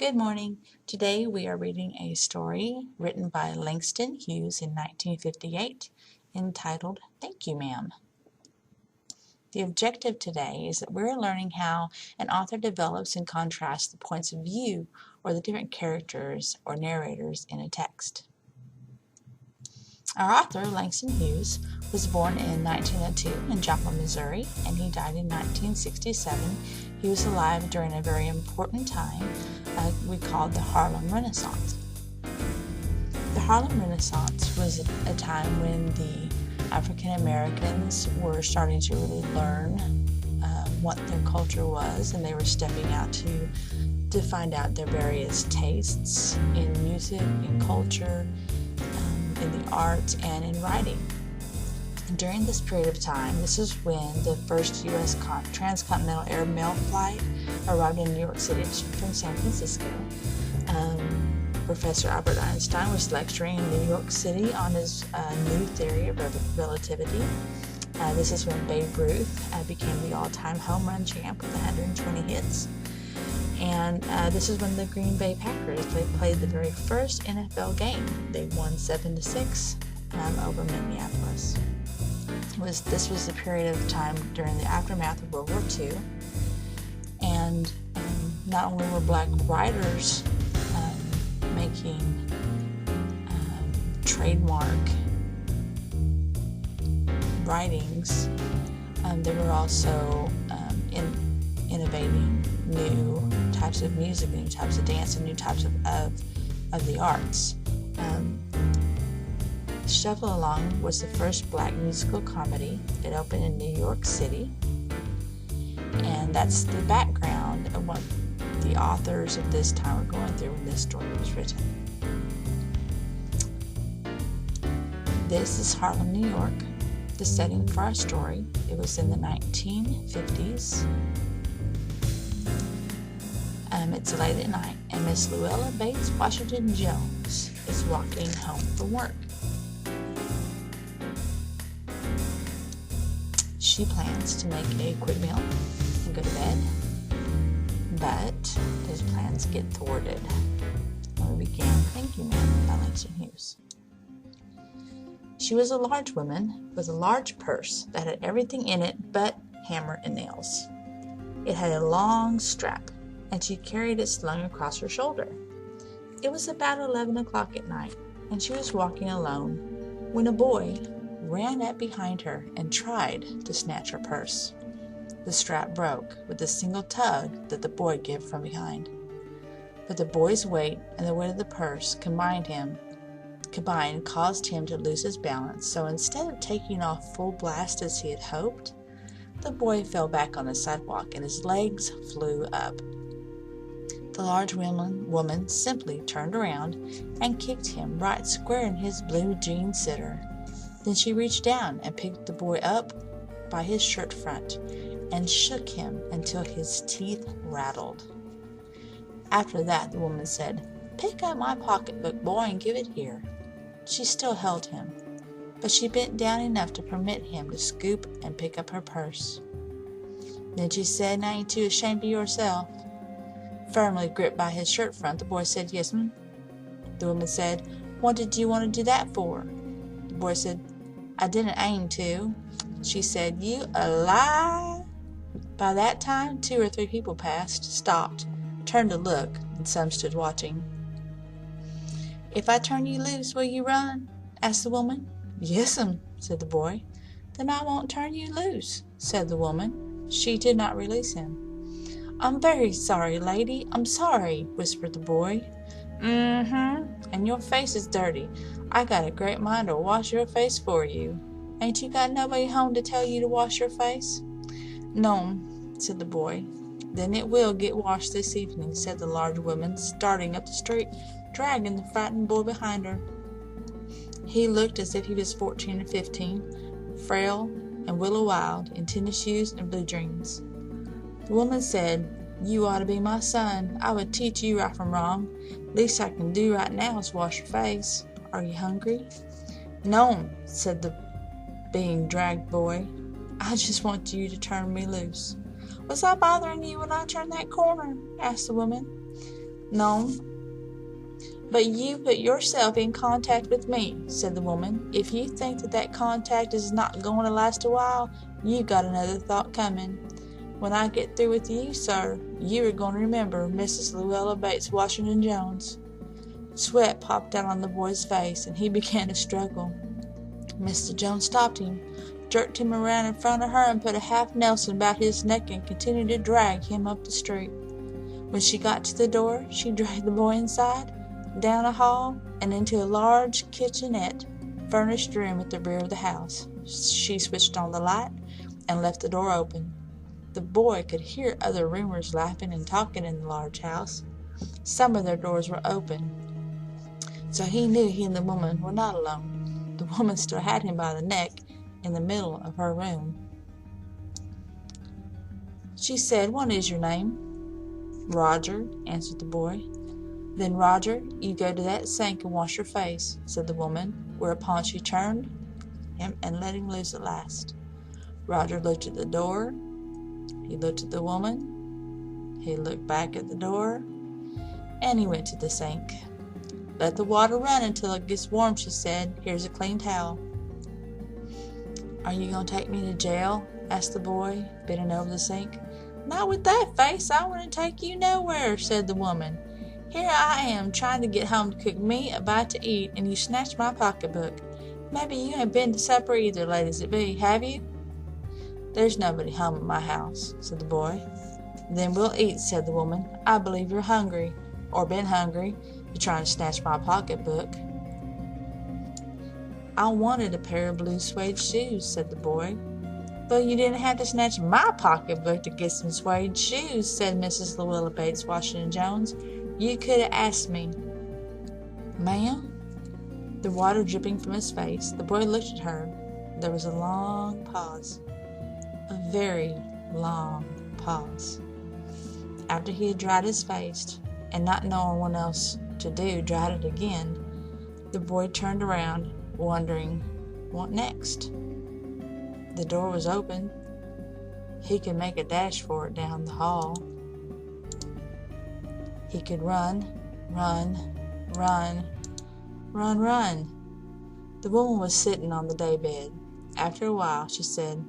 Good morning. Today we are reading a story written by Langston Hughes in 1958 entitled Thank You, Ma'am. The objective today is that we're learning how an author develops and contrasts the points of view or the different characters or narrators in a text. Our author, Langston Hughes, was born in 1902 in Joplin, Missouri, and he died in 1967. He was alive during a very important time we called the Harlem Renaissance. The Harlem Renaissance was a time when the African Americans were starting to really learn what their culture was, and they were stepping out to find out their various tastes in music, in culture, in the arts, and in writing. And during this period of time, this is when the first U.S. transcontinental air mail flight arrived in New York City from San Francisco. Professor Albert Einstein was lecturing in New York City on his new theory of relativity. This is when Babe Ruth became the all-time home run champ with 120 hits. And this is when the Green Bay Packers played the very first NFL game. They won 7-6 over Minneapolis. This was the period of time during the aftermath of World War II, and not only were black writers making trademark writings, they were also innovating new types of music, new types of dance, and new types of the arts. Shuffle Along was the first black musical comedy. It opened in New York City, and that's the background of what the authors of this time were going through when this story was written. This is Harlem, New York. The setting for our story, it was in the 1950s. It's late at night, and Miss Luella Bates Washington Jones is walking home from work. She plans to make a quick meal and go to bed, but those plans get thwarted. And we began Thank You, Ma'am by Langston Hughes. She was a large woman with a large purse that had everything in it but hammer and nails. It had a long strap, and she carried it slung across her shoulder. It was about 11 o'clock at night, and she was walking alone when a boy ran up behind her and tried to snatch her purse. The strap broke with a single tug that the boy gave from behind. But the boy's weight and the weight of the purse combined caused him to lose his balance, so instead of taking off full blast as he had hoped, the boy fell back on the sidewalk and his legs flew up. The large woman simply turned around and kicked him right square in his blue jean sitter. Then she reached down and picked the boy up by his shirt front and shook him until his teeth rattled. After that, the woman said, "Pick up my pocketbook, boy, and give it here." She still held him, but she bent down enough to permit him to scoop and pick up her purse. Then she said, "Now ain't you ashamed of yourself?" Firmly gripped by his shirt front, the boy said, "Yes, ma'am." The woman said, "What did you want to do that for?" The boy said, "I didn't aim to." She said, "You a lie." By that time, 2 or 3 people passed, stopped, turned to look, and some stood watching. "If I turn you loose, will you run?" asked the woman. "Yes'm," said the boy. "Then I won't turn you loose," said the woman. She did not release him. "I'm very sorry, lady, I'm sorry," whispered the boy. And your face is dirty. I got a great mind to wash your face for you. Ain't you got nobody home to tell you to wash your face?" "No'm," said the boy. "Then it will get washed this evening," said the large woman, starting up the street, dragging the frightened boy behind her. He looked as if he was 14 or 15, frail and willow-wild, in tennis shoes and blue jeans. The woman said, "You ought to be my son. I would teach you right from wrong. Least I can do right now is wash your face. Are you hungry?" "No'm," said the being dragged boy. "I just want you to turn me loose." "Was I bothering you when I turned that corner?" asked the woman. known. But you put yourself in contact with me, said the woman. If you think that contact is not going to last a while, you've got another thought coming. When I get through with you, sir, you are going to remember Mrs. Luella Bates Washington Jones. Sweat popped out on the boy's face, and he began to struggle. Mr. Jones stopped him, jerked him around in front of her, and put a half Nelson about his neck and continued to drag him up the street. When she got to the door, she dragged the boy inside, down a hall, and into a large kitchenette furnished room at the rear of the house. She switched on the light and left the door open. The boy could hear other roomers laughing and talking in the large house. Some of their doors were open, so he knew he and the woman were not alone. The woman still had him by the neck in the middle of her room. She said, "What is your name?" "Roger," answered the boy. "Then, Roger, you go to that sink and wash your face," said the woman, whereupon she turned him and let him loose at last. Roger looked at the door. He looked at the woman. He looked back at the door, and he went to the sink. "Let the water run until it gets warm," she said. "Here's a clean towel." "Are you going to take me to jail?" asked the boy, bending over the sink. "Not with that face. I want to take you nowhere," said the woman. "Here I am trying to get home to cook me a bite to eat, and you snatched my pocketbook. Maybe you ain't been to supper either, late as it be, have you?" "There's nobody home at my house," said the boy. "Then we'll eat," said the woman. "I believe you're hungry, or been hungry. You're trying to snatch my pocketbook." "I wanted a pair of blue suede shoes," said the boy. "But you didn't have to snatch my pocketbook to get some suede shoes," said Mrs. Luella Bates Washington Jones. "You could have asked me." "Ma'am?" The water dripping from his face, the boy looked at her. There was a long pause. A very long pause. After he had dried his face, and not knowing what else to do, dried it again, the boy turned around, wondering what next. The door was open. He could make a dash for it down the hall. He could run. The woman was sitting on the daybed. After a while, she said,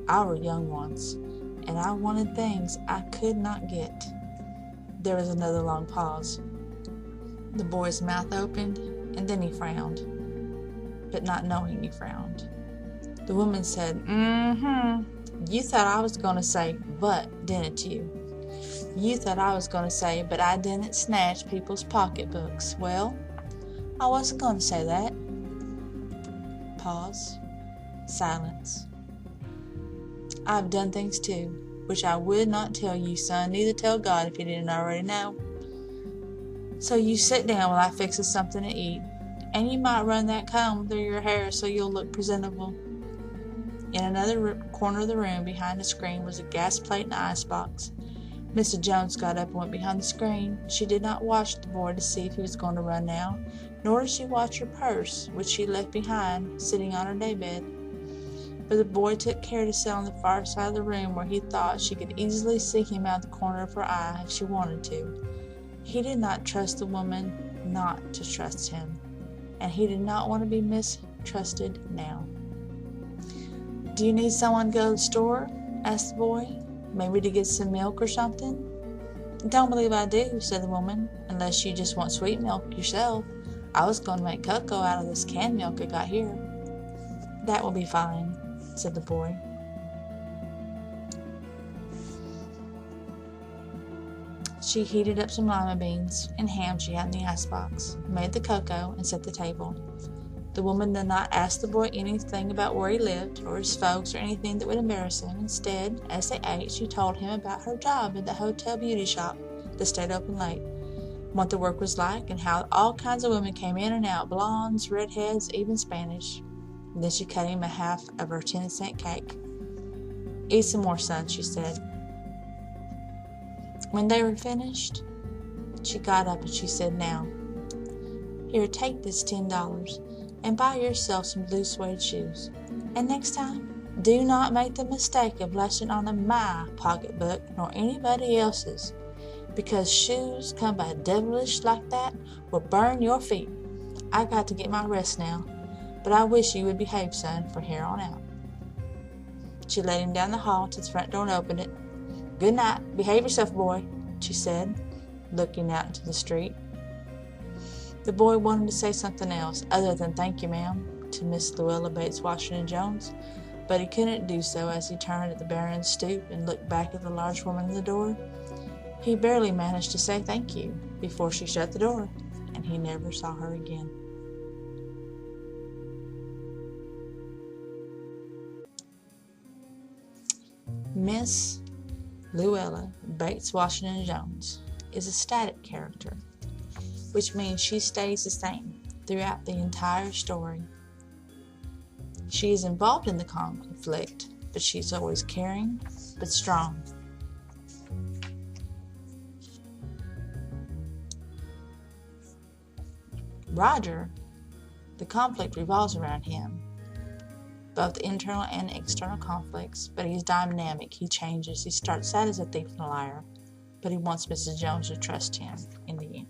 "I were young once, and I wanted things I could not get." There was another long pause. The boy's mouth opened, and then he frowned, but not knowing he frowned. The woman said, "You thought I was going to say, 'but,' didn't you? You thought I was going to say, 'but I didn't snatch people's pocketbooks.' Well, I wasn't going to say that." Pause. Silence. "I've done things too, which I would not tell you, son, neither tell God if you didn't already know. So you sit down while I fix us something to eat, and you might run that comb through your hair so you'll look presentable." In another corner of the room, behind the screen, was a gas plate and icebox. Mr. Jones got up and went behind the screen. She did not watch the boy to see if he was going to run now, nor did she watch her purse, which she left behind, sitting on her daybed. But the boy took care to sit on the far side of the room where he thought she could easily see him out of the corner of her eye if she wanted to. He did not trust the woman not to trust him, and he did not want to be mistrusted now. "Do you need someone to go to the store?" asked the boy. "Maybe to get some milk or something?" "Don't believe I do," said the woman, "unless you just want sweet milk yourself. I was going to make cocoa out of this canned milk I got here." "That will be fine," said the boy. She heated up some lima beans and ham she had in the icebox, made the cocoa, and set the table. The woman did not ask the boy anything about where he lived, or his folks, or anything that would embarrass him. Instead, as they ate, she told him about her job at the hotel beauty shop that stayed open late, what the work was like, and how all kinds of women came in and out, blondes, redheads, even Spanish. Then she cut him a half of her 10-cent cake. "Eat some more, son," she said. When they were finished, she got up and she said, "Now, here, take this $10 and buy yourself some blue suede shoes. And next time, do not make the mistake of latching onto my pocketbook nor anybody else's. Because shoes come by devilish like that will burn your feet. I got to get my rest now, but I wish you would behave, son, from here on out. She led him down the hall to the front door and opened it. Good night. Behave yourself, boy, she said, looking out into the street. The boy wanted to say something else other than thank you, ma'am, to Miss Luella Bates Washington Jones, but he couldn't do so as he turned at the Baron's stoop and looked back at the large woman in the door. He barely managed to say thank you before she shut the door, and he never saw her again. Miss Luella Bates Washington Jones is a static character, which means she stays the same throughout the entire story. She is involved in the conflict, but she's always caring but strong. Roger, the conflict revolves around him, both internal and external conflicts, but he's dynamic, he changes, he starts out as a thief and a liar, but he wants Mrs. Jones to trust him in the end.